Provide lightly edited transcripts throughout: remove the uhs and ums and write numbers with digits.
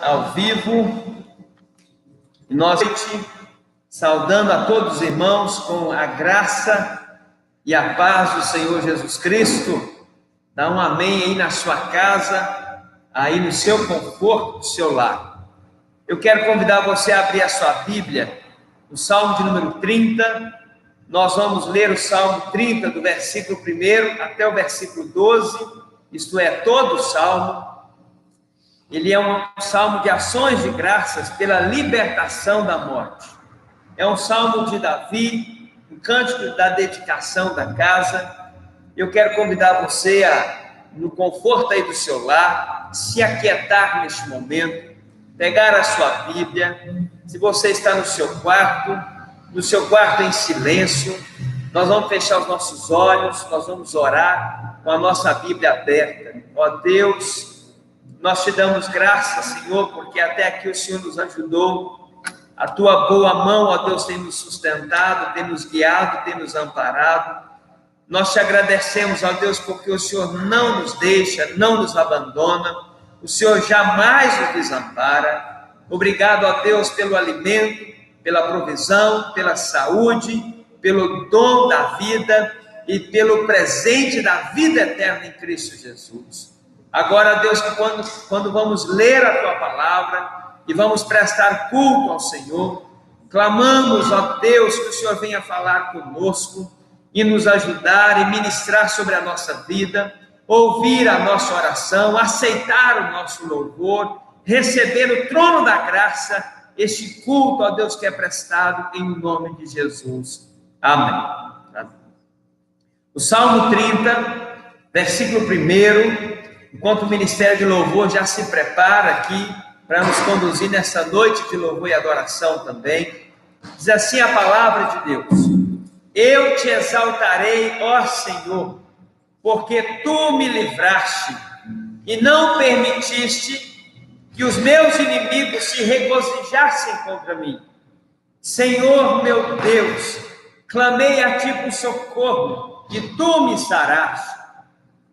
ao vivo. Nós saudando a todos os irmãos com a graça e a paz do Senhor Jesus Cristo. Dá um amém aí na sua casa, aí no seu conforto, no seu lar. Eu quero convidar você a abrir a sua Bíblia, o Salmo de número 30. Nós vamos ler o Salmo 30, do versículo 1 até o versículo 12, isto é, todo o Salmo. Ele é um salmo de ações de graças pela libertação da morte. É um salmo de Davi, um cântico da dedicação da casa. Eu quero convidar você no conforto aí do seu lar, se aquietar neste momento, pegar a sua Bíblia. Se você está no seu quarto em silêncio, nós vamos fechar os nossos olhos, nós vamos orar com a nossa Bíblia aberta. Ó Deus, nós te damos graças, Senhor, porque até aqui o Senhor nos ajudou. A tua boa mão, ó Deus, tem nos sustentado, tem nos guiado, tem nos amparado. Nós te agradecemos, ó Deus, porque o Senhor não nos deixa, não nos abandona. O Senhor jamais nos desampara. Obrigado, ó Deus, pelo alimento, pela provisão, pela saúde, pelo dom da vida e pelo presente da vida eterna em Cristo Jesus. Agora, Deus, que quando vamos ler a Tua palavra e vamos prestar culto ao Senhor, clamamos, ó Deus, que o Senhor venha falar conosco e nos ajudar e ministrar sobre a nossa vida, ouvir a nossa oração, aceitar o nosso louvor, receber o trono da graça, este culto, ó Deus, que é prestado em nome de Jesus. Amém. O Salmo 30, versículo 1, enquanto o Ministério de Louvor já se prepara aqui para nos conduzir nessa noite de louvor e adoração também, diz assim a palavra de Deus: eu te exaltarei, ó Senhor, porque tu me livraste e não permitiste que os meus inimigos se regozijassem contra mim. Senhor meu Deus, clamei a ti por socorro e tu me saraste.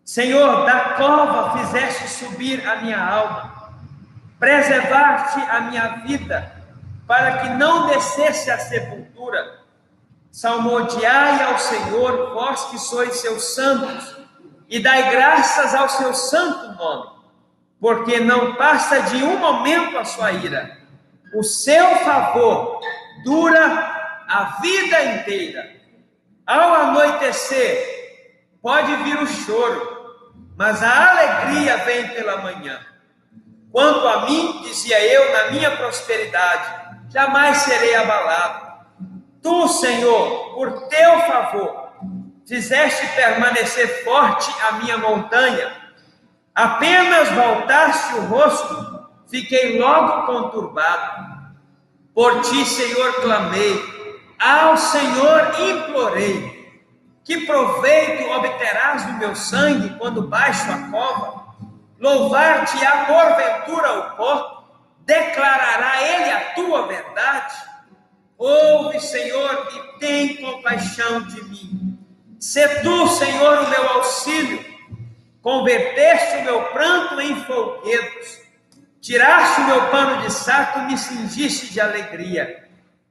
Senhor, da cova fizeste subir a minha alma, preservaste a minha vida, para que não descesse à sepultura. Salmodiai ao Senhor, vós que sois seus santos, e dai graças ao seu santo nome, porque não passa de um momento a sua ira. O seu favor dura a vida inteira. Ao anoitecer, pode vir o choro, mas a alegria vem pela manhã. Quanto a mim, dizia eu, na minha prosperidade, jamais serei abalado. Tu, Senhor, por teu favor, fizeste permanecer forte a minha montanha. Apenas voltaste o rosto, fiquei logo conturbado. Por ti, Senhor, clamei, ao Senhor implorei. Que proveito obterás do meu sangue quando baixo a cova? Louvar-te-á porventura o pó? Declarará ele a tua verdade? Ouve, Senhor, e tem compaixão de mim. Sê tu, Senhor, o meu auxílio. Converteste o meu pranto em folguedos. Tiraste o meu pano de saco e me cingiste de alegria,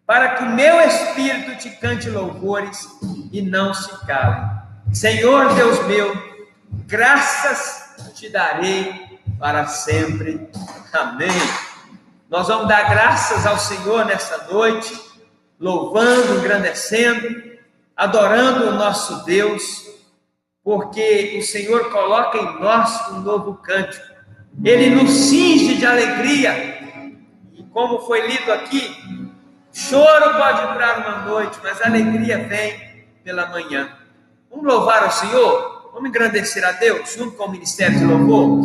para que o meu espírito te cante louvores e não se cale. Senhor Deus meu, graças te darei para sempre. Amém. Nós vamos dar graças ao Senhor nessa noite, louvando, engrandecendo, adorando o nosso Deus, porque o Senhor coloca em nós um novo cântico. Ele nos cinge de alegria. E como foi lido aqui, choro pode durar uma noite, mas a alegria vem pela manhã. Vamos louvar ao Senhor? Vamos engrandecer a Deus junto com o Ministério de Louvor?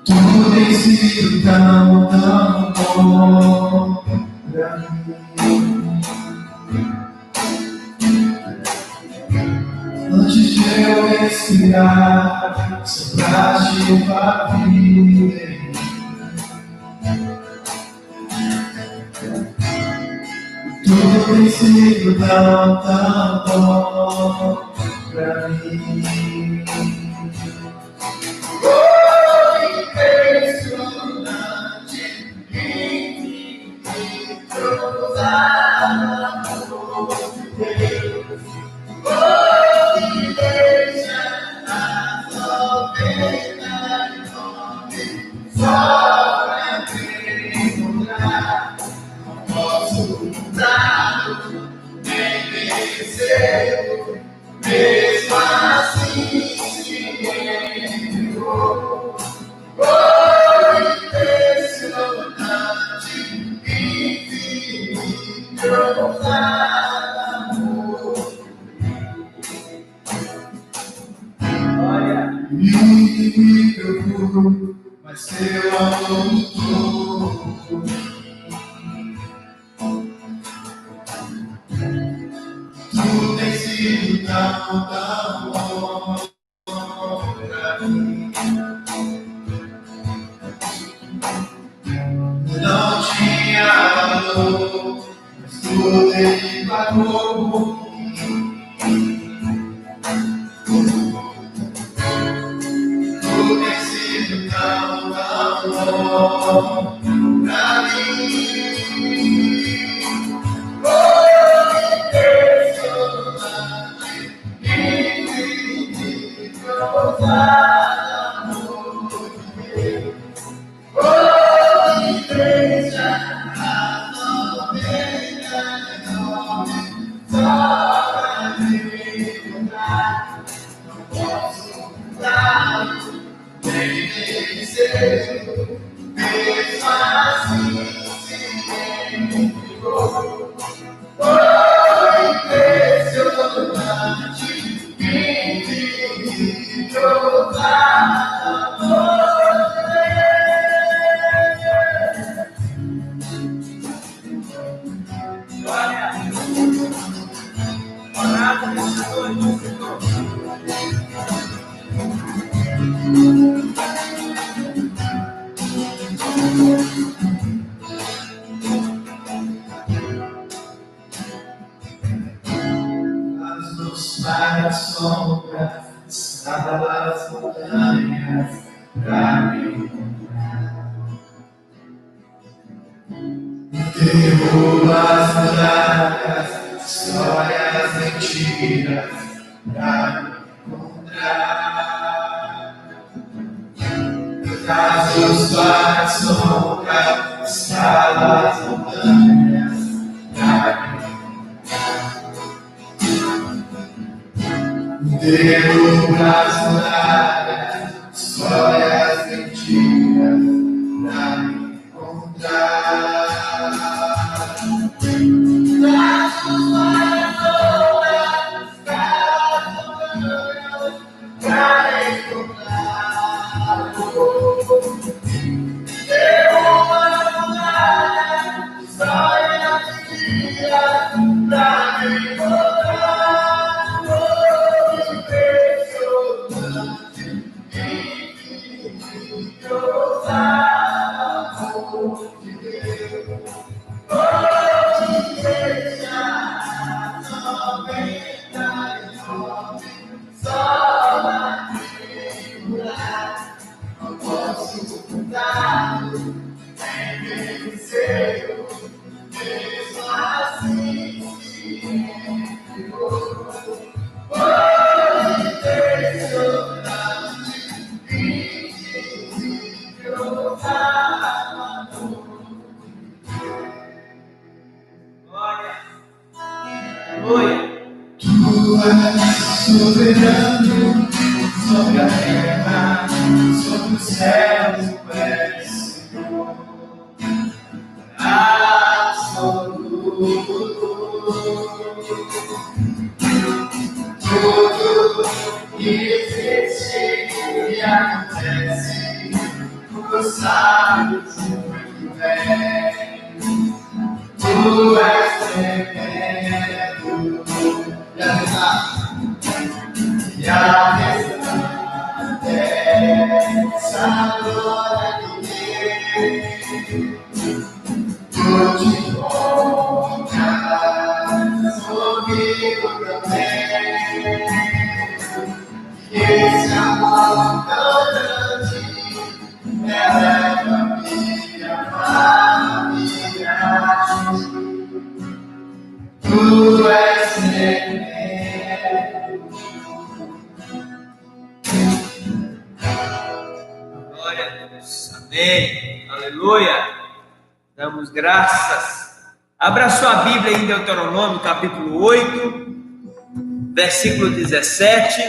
Tu tens sido tão bom pra mim. Antes de teu respirar, sopraste a vida em mim. Tudo tem sido tão bom pra mim. Oh, impressionante, infinito amor de Deus. Oh, igreja, a soberana nome, só pra te encontrar. Não posso dar, nem merecer, mesmo assim te enviou. Oh, impressionante, infinito amor. Me procuro, mas teu amor mudou. Tudo tem sido tão bom pra mim. Não tinha valor, mas tudo ele pagou por mim. Tudo tem sido tão bom pra mim. As sombras, estava as montanhas pra me encontrar. Derruba as muralhas, histórias mentiras pra me encontrar. Casos para sombra, estava as montanhas pra me encontrar. Derruba as muralhas, histórias mentiras pra me encontrar. Tu és soberano sobre a terra, sobre os céus, tu és Senhor absoluto. Tudo que existe e acontece, tu sabes muito bem. Tu és tremendo. E e a essa glória de Deus, tu te encontras comigo também. Esse amor tão grande eleva minha família. Tu és eterno. Glória a Deus. Amém. Aleluia. Damos graças. Abra sua Bíblia em Deuteronômio, capítulo 8, versículo 17.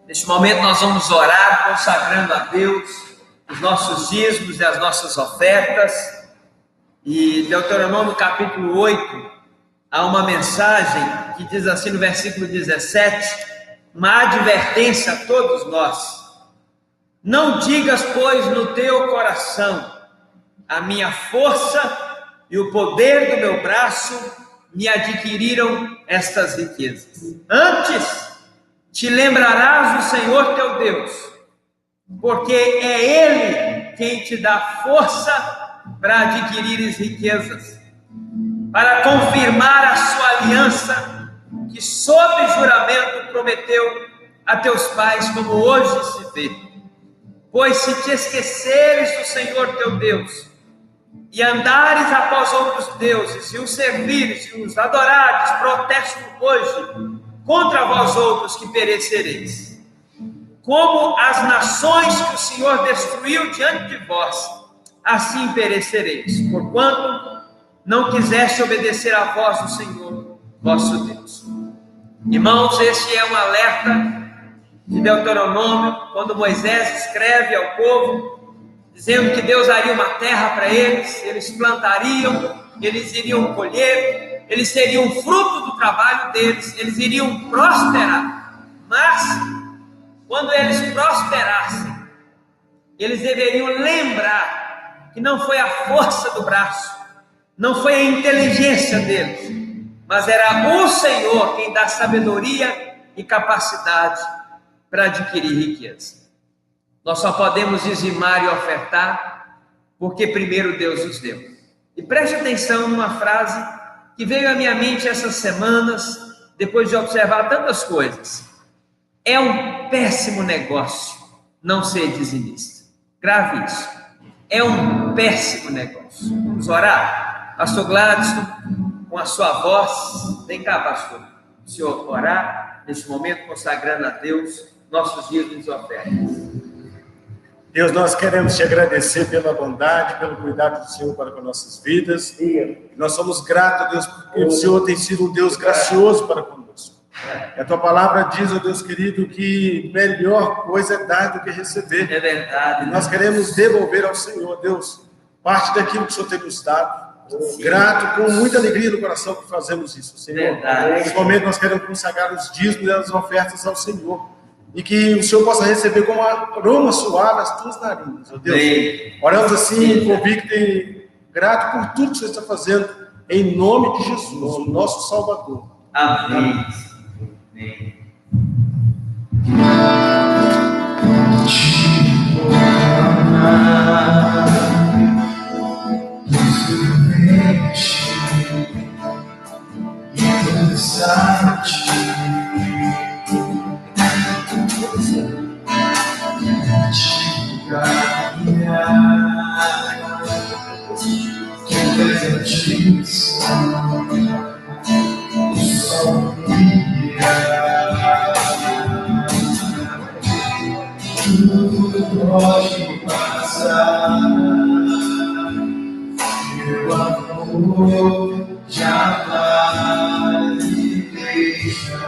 Neste momento nós vamos orar, consagrando a Deus os nossos dízimos e as nossas ofertas. E Deuteronômio, capítulo 8, há uma mensagem que diz assim no versículo 17, uma advertência a todos nós. Não digas, pois, no teu coração, a minha força e o poder do meu braço me adquiriram estas riquezas. Antes, te lembrarás do Senhor teu Deus, porque é Ele quem te dá força para adquirires riquezas, para confirmar a sua aliança, que sob juramento prometeu a teus pais, como hoje se vê. Pois se te esqueceres do Senhor teu Deus, e andares após outros deuses, e os servires, e os adorares, protesto hoje contra vós outros que perecereis. Como as nações que o Senhor destruiu diante de vós, assim perecereis, porquanto não quiseste obedecer à voz do Senhor, vosso Deus. Irmãos, este é um alerta de Deuteronômio, quando Moisés escreve ao povo, dizendo que Deus daria uma terra para eles, eles plantariam, eles iriam colher, eles seriam fruto do trabalho deles, eles iriam prosperar. Mas, quando eles prosperassem, eles deveriam lembrar que não foi a força do braço, não foi a inteligência deles, mas era o Senhor quem dá sabedoria e capacidade para adquirir riqueza. Nós só podemos dizimar e ofertar porque primeiro Deus nos deu. E preste atenção numa frase que veio à minha mente essas semanas, depois de observar tantas coisas. É um péssimo negócio não ser dizimista. Grave isso. É um péssimo negócio. Vamos orar? Pastor Gladson, com a sua voz, vem cá, pastor. O senhor orar neste momento, consagrando a Deus nossos dízimos e ofertas. Deus, nós queremos te agradecer pela bondade, pelo cuidado do Senhor para com nossas vidas. Nós somos gratos, Deus, porque o Senhor tem sido um Deus gracioso para conosco. E a tua palavra diz, ó Deus querido, que melhor coisa é dar do que receber. É verdade. E nós queremos devolver ao Senhor, Deus, parte daquilo que o Senhor tem nos dado. Grato, com muita alegria no coração que fazemos isso, Senhor. Nesse momento nós queremos consagrar os dízimos e as ofertas ao Senhor. E que o Senhor possa receber como aroma suave as tuas narinas, ó Deus. Oramos assim, convicto e grato por tudo que o Senhor está fazendo, em nome de Jesus, o nosso Salvador. Amém. Tudo pode passar, meu amor jamais me deixa.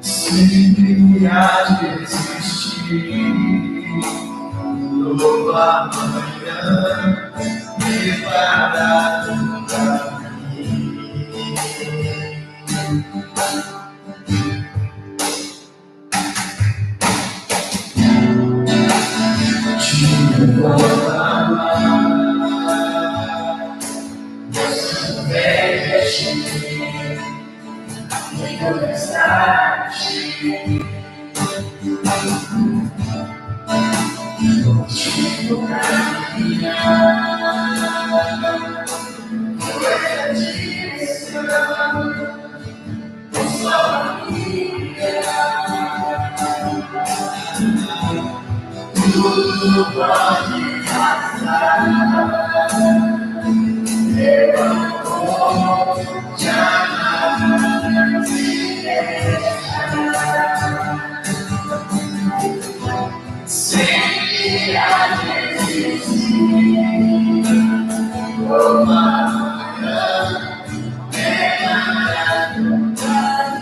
Sempre há de existir um novo amanhã preparado para mim. Tudo pode passar, eu amor jamais me deixará. Sempre há de existir uma manhã preparada para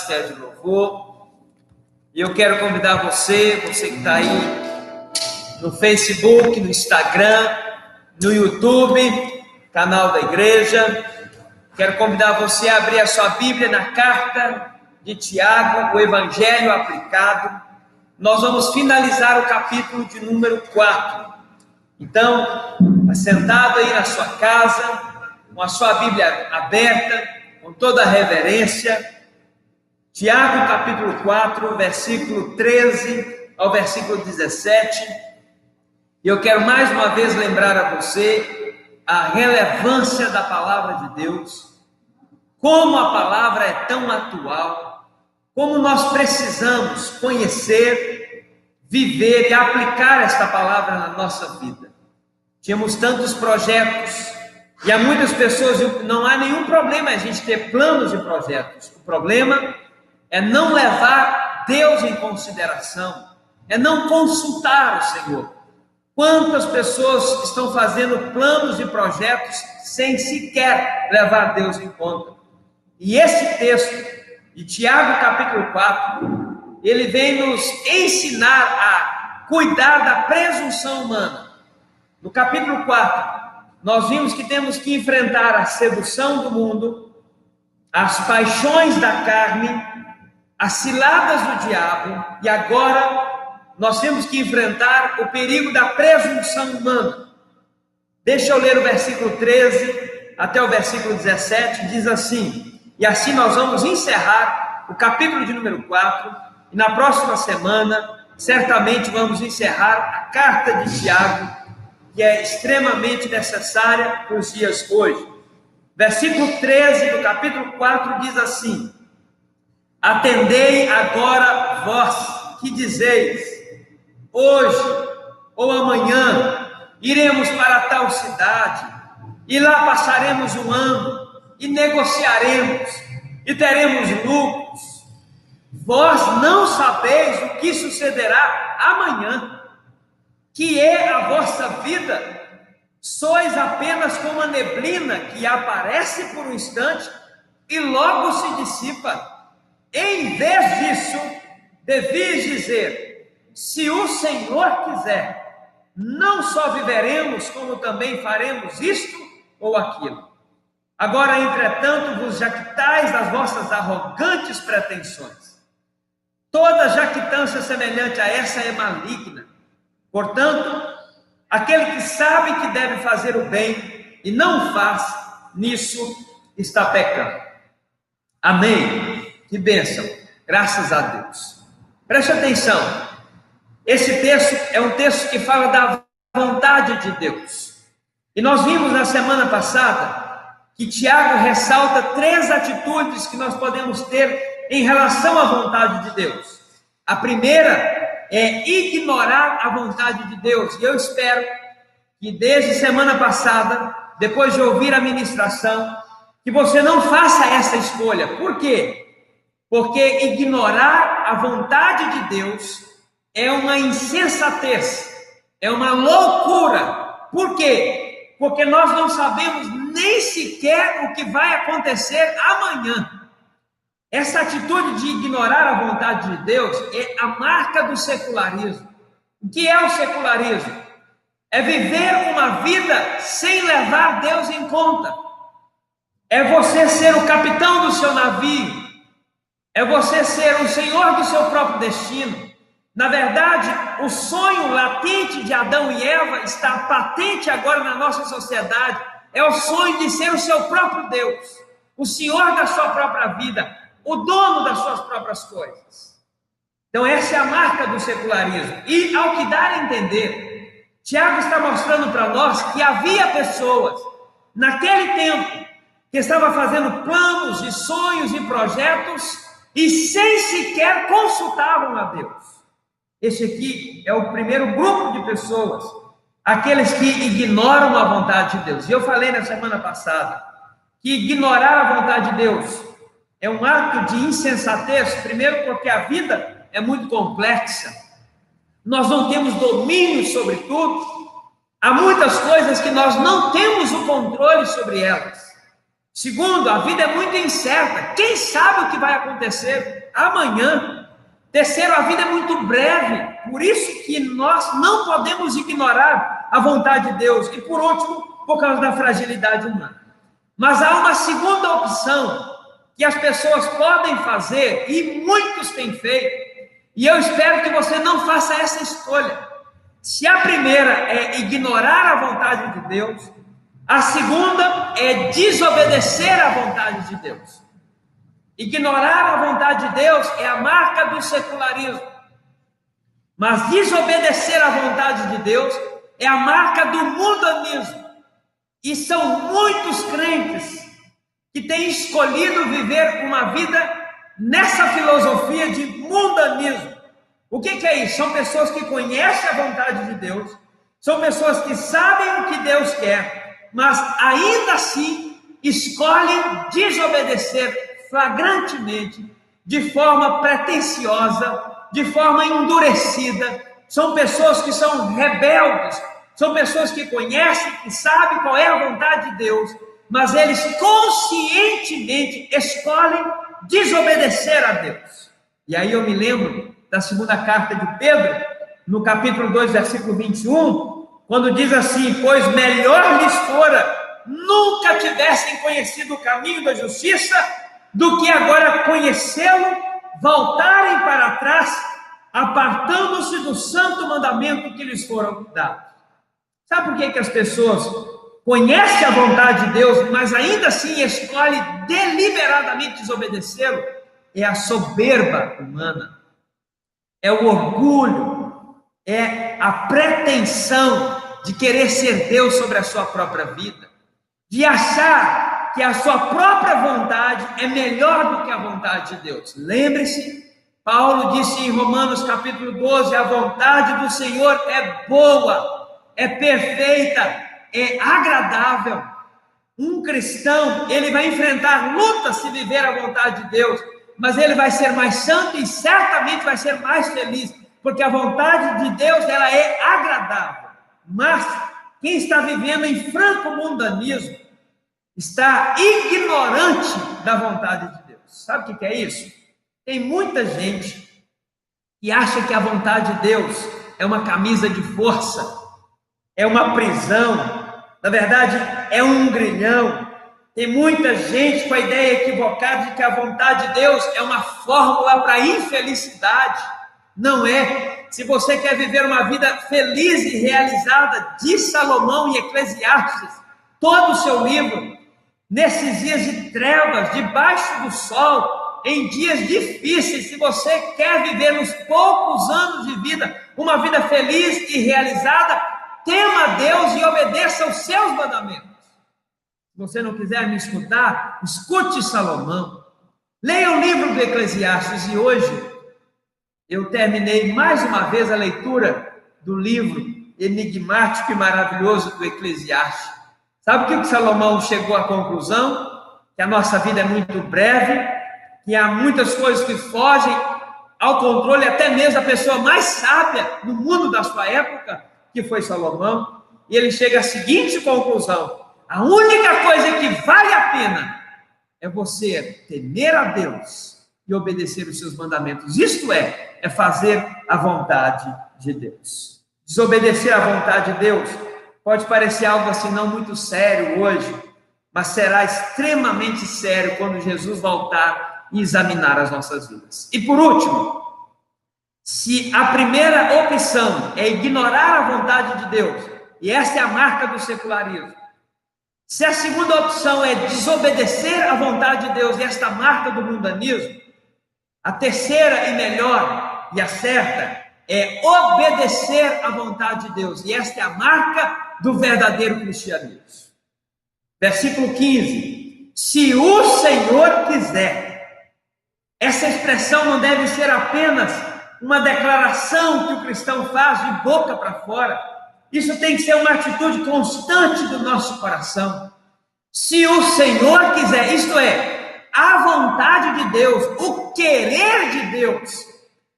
Ministério de Louvor. E eu quero convidar você que está aí no Facebook, no Instagram, no YouTube, canal da igreja. Quero convidar você a abrir a sua Bíblia na carta de Tiago, o Evangelho aplicado. Nós vamos finalizar o capítulo de número 4. Então, sentado aí na sua casa, com a sua Bíblia aberta, com toda a reverência, Tiago capítulo 4, versículo 13 ao versículo 17, e eu quero mais uma vez lembrar a você a relevância da palavra de Deus, como a palavra é tão atual, como nós precisamos conhecer, viver e aplicar esta palavra na nossa vida. Tínhamos tantos projetos, e há muitas pessoas, não há nenhum problema a gente ter planos e projetos, o problema é não levar Deus em consideração, é não consultar o Senhor. Quantas pessoas estão fazendo planos e projetos sem sequer levar Deus em conta? E esse texto de Tiago capítulo 4, ele vem nos ensinar a cuidar da presunção humana. No capítulo 4, nós vimos que temos que enfrentar a sedução do mundo, as paixões da carne, as ciladas do diabo, e agora nós temos que enfrentar o perigo da presunção humana. Deixa eu ler o versículo 13 até o versículo 17, diz assim, e assim nós vamos encerrar o capítulo de número 4, e na próxima semana, certamente vamos encerrar a carta de Tiago, que é extremamente necessária para os dias hoje. Versículo 13 do capítulo 4 diz assim: atendei agora vós, que dizeis, hoje ou amanhã iremos para tal cidade, e lá passaremos um ano, e negociaremos, e teremos lucros. Vós não sabeis o que sucederá amanhã, que é a vossa vida. Sois apenas como a neblina que aparece por um instante e logo se dissipa. Em vez disso, devias dizer: se o Senhor quiser, não só viveremos, como também faremos isto ou aquilo. Agora, entretanto, vos jactais das vossas arrogantes pretensões. Toda jactância semelhante a essa é maligna. Portanto, aquele que sabe que deve fazer o bem e não faz, nisso está pecando. Amém? Que bênção, graças a Deus. Preste atenção, esse texto é um texto que fala da vontade de Deus. E nós vimos na semana passada que Tiago ressalta 3 atitudes que nós podemos ter em relação à vontade de Deus. A primeira é ignorar a vontade de Deus. E eu espero que desde semana passada, depois de ouvir a ministração, que você não faça essa escolha. Por quê? Porque ignorar a vontade de Deus é uma insensatez, é uma loucura. Por quê? Porque nós não sabemos nem sequer o que vai acontecer amanhã. Essa atitude de ignorar a vontade de Deus é a marca do secularismo. O que é o secularismo? É viver uma vida sem levar Deus em conta. É você ser o capitão do seu navio. É você ser o senhor do seu próprio destino. Na verdade, o sonho latente de Adão e Eva está patente agora na nossa sociedade. É o sonho de ser o seu próprio Deus, o senhor da sua própria vida, o dono das suas próprias coisas. Então essa é a marca do secularismo. E ao que dá a entender, Tiago está mostrando para nós que havia pessoas naquele tempo que estavam fazendo planos e sonhos e projetos e sem sequer consultavam a Deus. Esse aqui é o primeiro grupo de pessoas, aqueles que ignoram a vontade de Deus. E eu falei na semana passada que ignorar a vontade de Deus é um ato de insensatez, primeiro porque a vida é muito complexa, nós não temos domínio sobre tudo, há muitas coisas que nós não temos o controle sobre elas. Segundo, a vida é muito incerta, quem sabe o que vai acontecer amanhã? Terceiro, a vida é muito breve, por isso que nós não podemos ignorar a vontade de Deus. E por último, por causa da fragilidade humana. Mas há uma segunda opção que as pessoas podem fazer, e muitos têm feito, e eu espero que você não faça essa escolha. Se a primeira é ignorar a vontade de Deus, a segunda é desobedecer à vontade de Deus. Ignorar a vontade de Deus é a marca do secularismo. Mas desobedecer à vontade de Deus é a marca do mundanismo. E são muitos crentes que têm escolhido viver uma vida nessa filosofia de mundanismo. O que é isso? São pessoas que conhecem a vontade de Deus, são pessoas que sabem o que Deus quer, mas ainda assim escolhem desobedecer flagrantemente, de forma pretensiosa, de forma endurecida. São pessoas que são rebeldes, são pessoas que conhecem, que sabem qual é a vontade de Deus, mas eles conscientemente escolhem desobedecer a Deus. E aí eu me lembro da segunda carta de Pedro, no capítulo 2, versículo 21, quando diz assim: pois melhor lhes fora nunca tivessem conhecido o caminho da justiça, do que agora conhecê-lo, voltarem para trás, apartando-se do santo mandamento que lhes foram dados. Sabe por que as pessoas conhecem a vontade de Deus, mas ainda assim escolhem deliberadamente desobedecê-lo? é a soberba humana, é o orgulho, é a pretensão de querer ser Deus sobre a sua própria vida, de achar que a sua própria vontade é melhor do que a vontade de Deus. Lembre-se, Paulo disse em Romanos capítulo 12, a vontade do Senhor é boa, é perfeita, é agradável. Um cristão, ele vai enfrentar lutas se viver a vontade de Deus, mas ele vai ser mais santo e certamente vai ser mais feliz, porque a vontade de Deus, ela é agradável. Mas quem está vivendo em franco mundanismo está ignorante da vontade de Deus. Sabe o que é isso? Tem muita gente que acha que a vontade de Deus é uma camisa de força, é uma prisão, na verdade é um grilhão. Tem muita gente com a ideia equivocada de que a vontade de Deus é uma fórmula para a infelicidade. Não é. Se você quer viver uma vida feliz e realizada, diz Salomão em Eclesiastes, todo o seu livro, nesses dias de trevas, debaixo do sol, em dias difíceis, se você quer viver nos poucos anos de vida, uma vida feliz e realizada, tema a Deus e obedeça aos seus mandamentos. Se você não quiser me escutar, escute Salomão. Leia o livro do Eclesiastes. E hoje eu terminei mais uma vez a leitura do livro enigmático e maravilhoso do Eclesiastes. Sabe o que Salomão chegou à conclusão? Que a nossa vida é muito breve, que há muitas coisas que fogem ao controle, até mesmo da pessoa mais sábia no mundo da sua época, que foi Salomão. E ele chega à seguinte conclusão: a única coisa que vale a pena é você temer a Deus e obedecer os seus mandamentos. Isto é fazer a vontade de Deus. Desobedecer à vontade de Deus pode parecer algo assim não muito sério hoje, mas será extremamente sério quando Jesus voltar e examinar as nossas vidas. E por último, se a primeira opção é ignorar a vontade de Deus, e esta é a marca do secularismo, se a segunda opção é desobedecer à vontade de Deus, e esta é a marca do mundanismo, a terceira e melhor e a certa é obedecer à vontade de Deus, e esta é a marca do verdadeiro cristianismo. Versículo 15: se o Senhor quiser. Essa expressão não deve ser apenas uma declaração que o cristão faz de boca para fora. Isso tem que ser uma atitude constante do nosso coração. Se o Senhor quiser, isto é, a vontade de Deus, o querer de Deus,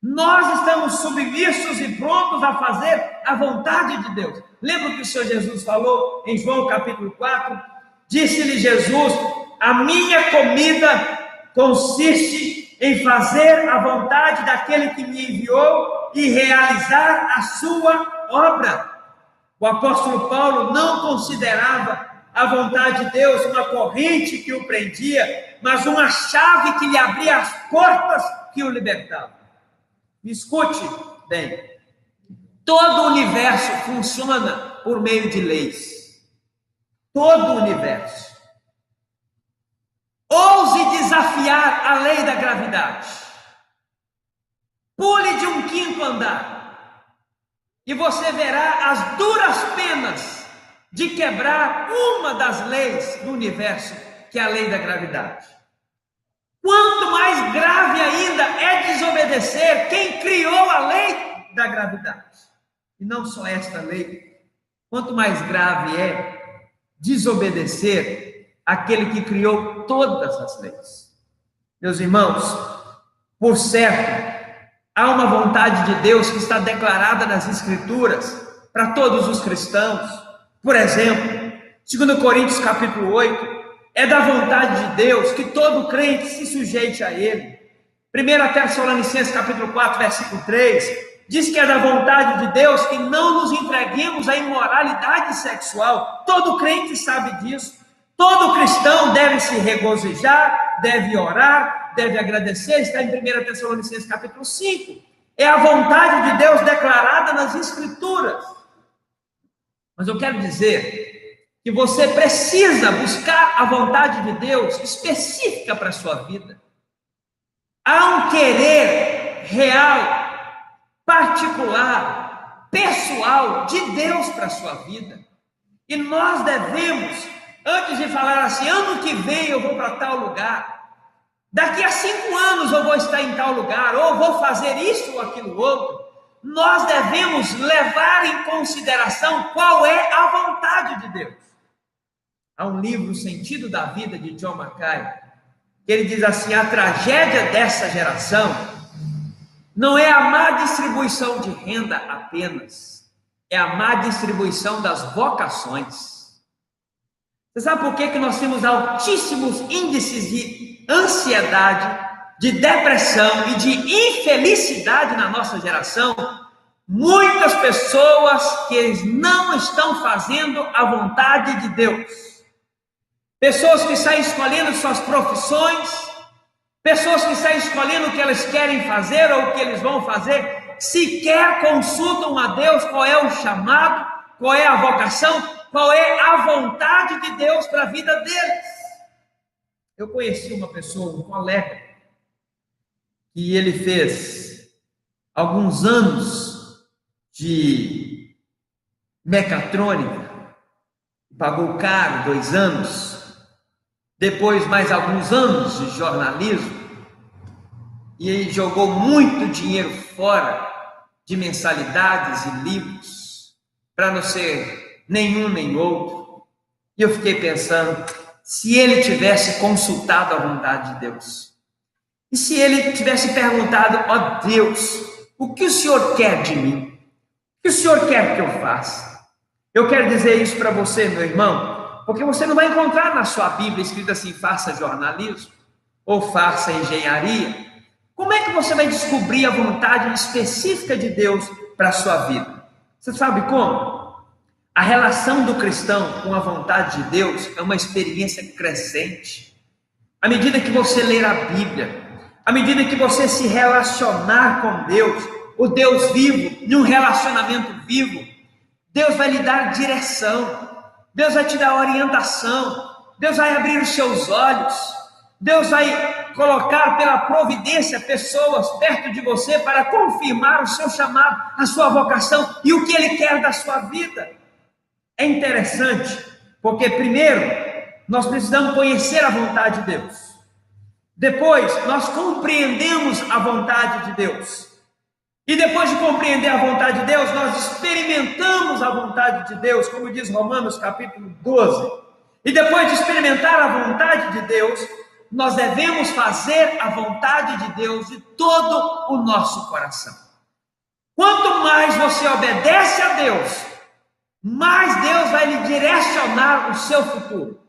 nós estamos submissos e prontos a fazer a vontade de Deus. Lembra que o Senhor Jesus falou em João capítulo 4? Disse-lhe Jesus: a minha comida consiste em fazer a vontade daquele que me enviou e realizar a sua obra. O apóstolo Paulo não considerava a vontade de Deus uma corrente que o prendia, mas uma chave que lhe abria as portas que o libertavam. Me escute bem, todo o universo funciona por meio de leis. Todo o universo. Ouse desafiar a lei da gravidade. Pule de um quinto andar e você verá as duras penas de quebrar uma das leis do universo, que é a lei da gravidade. Quanto mais grave ainda é desobedecer quem criou a lei da gravidade. E não só esta lei, quanto mais grave é desobedecer aquele que criou todas as leis. Meus irmãos, por certo, há uma vontade de Deus que está declarada nas Escrituras para todos os cristãos. Por exemplo, 2 Coríntios capítulo 8, é da vontade de Deus que todo crente se sujeite a ele. 1 Tessalonicenses capítulo 4, versículo 3, diz que é da vontade de Deus que não nos entreguemos à imoralidade sexual. Todo crente sabe disso. Todo cristão deve se regozijar, deve orar, deve agradecer. Está em 1 Tessalonicenses capítulo 5. É a vontade de Deus declarada nas Escrituras. Mas eu quero dizer que você precisa buscar a vontade de Deus específica para a sua vida. Há um querer real, particular, pessoal de Deus para a sua vida. E nós devemos, antes de falar assim, ano que vem eu vou para tal lugar, daqui a 5 anos eu vou estar em tal lugar, ou vou fazer isso ou aquilo outro, nós devemos levar em consideração qual é a vontade de Deus. Há um livro, O Sentido da Vida, de John Mackay, que ele diz assim: a tragédia dessa geração não é a má distribuição de renda apenas, é a má distribuição das vocações. Você sabe por que nós temos altíssimos índices de ansiedade, de depressão e de infelicidade na nossa geração? Muitas pessoas que não estão fazendo a vontade de Deus. Pessoas que saem escolhendo suas profissões, pessoas que saem escolhendo o que elas querem fazer ou o que eles vão fazer, sequer consultam a Deus qual é o chamado, qual é a vocação, qual é a vontade de Deus para a vida deles. Eu conheci uma pessoa, um colega, que ele fez alguns anos de mecatrônica, pagou caro, 2 anos, depois mais alguns anos de jornalismo, e ele jogou muito dinheiro fora de mensalidades e livros, para não ser nenhum nem outro. E eu fiquei pensando, se ele tivesse consultado a vontade de Deus, e se ele tivesse perguntado: ó Deus, o que o Senhor quer de mim? O que o Senhor quer que eu faça? Eu quero dizer isso para você, meu irmão, porque você não vai encontrar na sua Bíblia escrito assim: faça jornalismo ou faça engenharia. Como é que você vai descobrir a vontade específica de Deus para a sua vida? Você sabe como? A relação do cristão com a vontade de Deus é uma experiência crescente. À medida que você ler a Bíblia, à medida que você se relacionar com Deus, o Deus vivo, num relacionamento vivo, Deus vai lhe dar direção, Deus vai te dar orientação, Deus vai abrir os seus olhos, Deus vai colocar pela providência pessoas perto de você para confirmar o seu chamado, a sua vocação e o que Ele quer da sua vida. É interessante, porque primeiro nós precisamos conhecer a vontade de Deus. Depois, nós compreendemos a vontade de Deus. E depois de compreender a vontade de Deus, nós experimentamos a vontade de Deus, como diz Romanos capítulo 12. E depois de experimentar a vontade de Deus, nós devemos fazer a vontade de Deus de todo o nosso coração. Quanto mais você obedece a Deus, mais Deus vai lhe direcionar o seu futuro.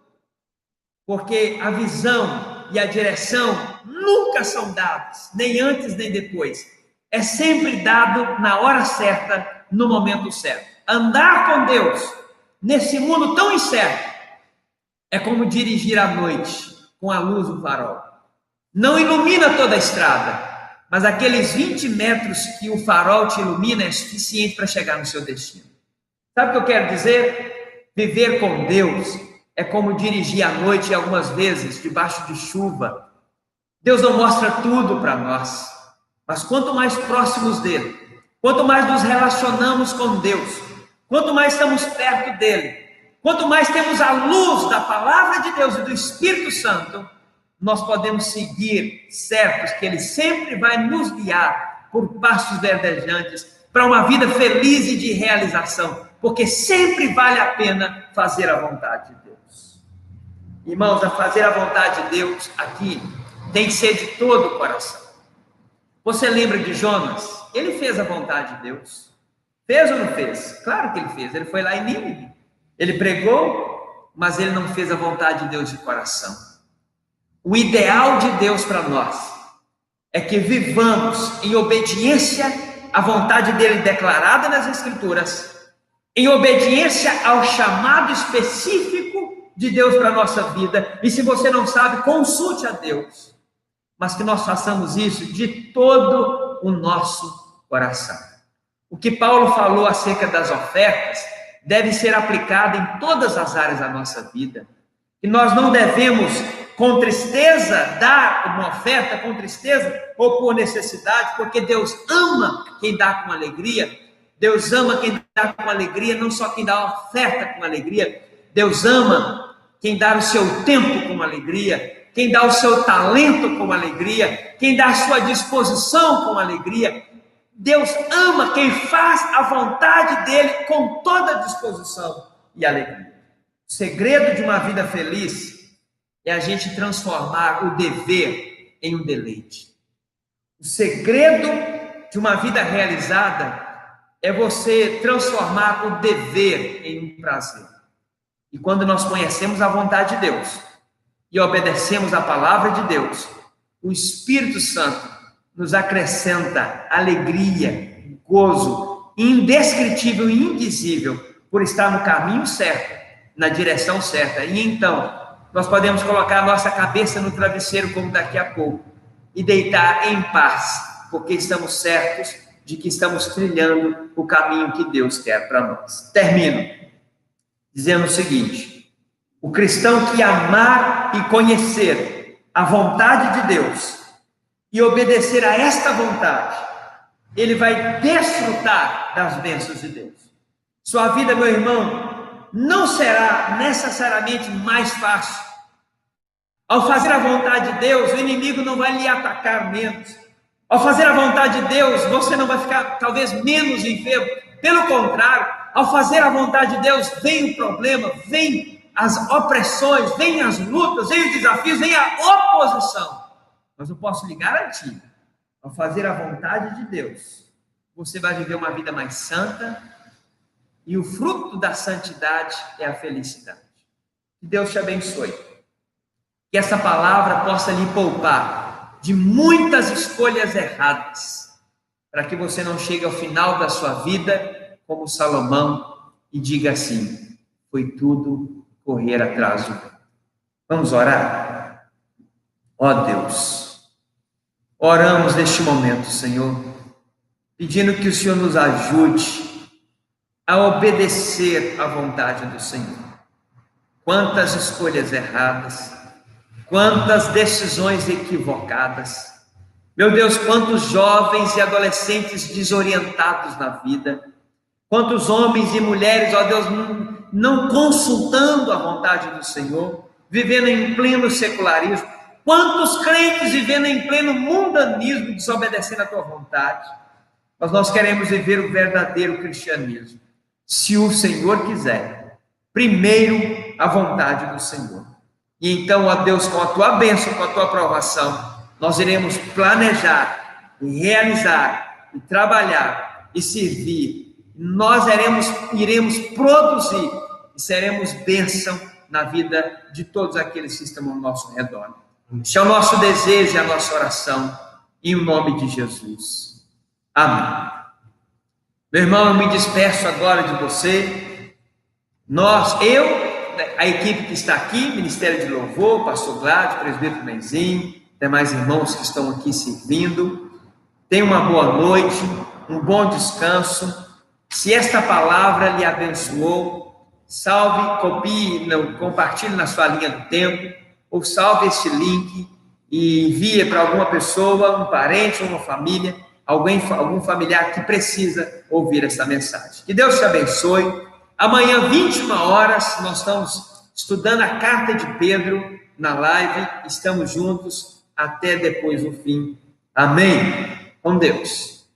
Porque a visão e a direção nunca são dadas, nem antes nem depois. É sempre dado na hora certa, no momento certo. Andar com Deus nesse mundo tão incerto é como dirigir à noite com a luz do farol. Não ilumina toda a estrada, mas aqueles 20 metros que o farol te ilumina é suficiente para chegar no seu destino. Sabe o que eu quero dizer? Viver com Deus é como dirigir à noite, algumas vezes, debaixo de chuva. Deus não mostra tudo para nós, mas quanto mais próximos dele, quanto mais nos relacionamos com Deus, quanto mais estamos perto dele, quanto mais temos a luz da palavra de Deus e do Espírito Santo, nós podemos seguir certos que ele sempre vai nos guiar por passos verdejantes para uma vida feliz e de realização, porque sempre vale a pena fazer a vontade de Deus. Irmãos, a fazer a vontade de Deus aqui tem que ser de todo o coração. Você lembra de Jonas? Ele fez a vontade de Deus. Fez ou não fez? Claro que ele fez. Ele foi lá em Nínive. Ele pregou, mas ele não fez a vontade de Deus de coração. O ideal de Deus para nós é que vivamos em obediência à vontade dele declarada nas Escrituras, em obediência ao chamado específico de Deus para a nossa vida. E se você não sabe, consulte a Deus. Mas que nós façamos isso de todo o nosso coração. O que Paulo falou acerca das ofertas deve ser aplicado em todas as áreas da nossa vida. E nós não devemos com tristeza dar uma oferta, com tristeza ou por necessidade, porque Deus ama quem dá com alegria. Deus ama quem dá com alegria, não só quem dá a oferta com alegria. Deus ama quem dá o seu tempo com alegria, quem dá o seu talento com alegria, quem dá a sua disposição com alegria. Deus ama quem faz a vontade dele com toda a disposição e alegria. O segredo de uma vida feliz é a gente transformar o dever em um deleite. O segredo de uma vida realizada é você transformar o dever em um prazer. E quando nós conhecemos a vontade de Deus e obedecemos a palavra de Deus, o Espírito Santo nos acrescenta alegria, gozo, indescritível e indizível por estar no caminho certo, na direção certa. E então, nós podemos colocar a nossa cabeça no travesseiro como daqui a pouco e deitar em paz, porque estamos certos de que estamos trilhando o caminho que Deus quer para nós. Termino dizendo o seguinte: o cristão que amar e conhecer a vontade de Deus e obedecer a esta vontade, ele vai desfrutar das bênçãos de Deus. Sua vida, meu irmão, não será necessariamente mais fácil. Ao fazer a vontade de Deus, o inimigo não vai lhe atacar menos. Ao fazer a vontade de Deus, você não vai ficar talvez menos enfermo. Pelo contrário, ao fazer a vontade de Deus, vem o problema, vem as opressões, vem as lutas, vem os desafios, vem a oposição. Mas eu posso lhe garantir, ao fazer a vontade de Deus, você vai viver uma vida mais santa, e o fruto da santidade é a felicidade. Que Deus te abençoe. Que essa palavra possa lhe poupar de muitas escolhas erradas, para que você não chegue ao final da sua vida como Salomão e diga assim: foi tudo correr atrás do vento. Vamos orar? Ó Deus, oramos neste momento, Senhor, pedindo que o Senhor nos ajude a obedecer à vontade do Senhor. Quantas escolhas erradas, quantas decisões equivocadas. Meu Deus, quantos jovens e adolescentes desorientados na vida, quantos homens e mulheres, ó Deus, não consultando a vontade do Senhor, vivendo em pleno secularismo, quantos crentes vivendo em pleno mundanismo, desobedecendo a tua vontade. Mas nós queremos viver o verdadeiro cristianismo, se o Senhor quiser, primeiro a vontade do Senhor. E então, ó Deus, com a tua bênção, com a tua aprovação, nós iremos planejar, e realizar, e trabalhar, e servir. Nós iremos produzir, e seremos bênção na vida de todos aqueles que estão ao nosso redor. Este é o nosso desejo e a nossa oração, em nome de Jesus. Amém. Meu irmão, eu me despeço agora de você. A equipe que está aqui, Ministério de Louvor, Pastor Gládio, Presbítero Benzinho, demais irmãos que estão aqui servindo. Tenha uma boa noite, um bom descanso. Se esta palavra lhe abençoou, salve, copie, compartilhe na sua linha do tempo, ou salve este link e envie para alguma pessoa, um parente ou uma família, algum familiar que precisa ouvir essa mensagem. Que Deus te abençoe. Amanhã, 21 horas, nós estamos estudando a carta de Pedro na live. Estamos juntos até depois do fim. Amém? Com Deus.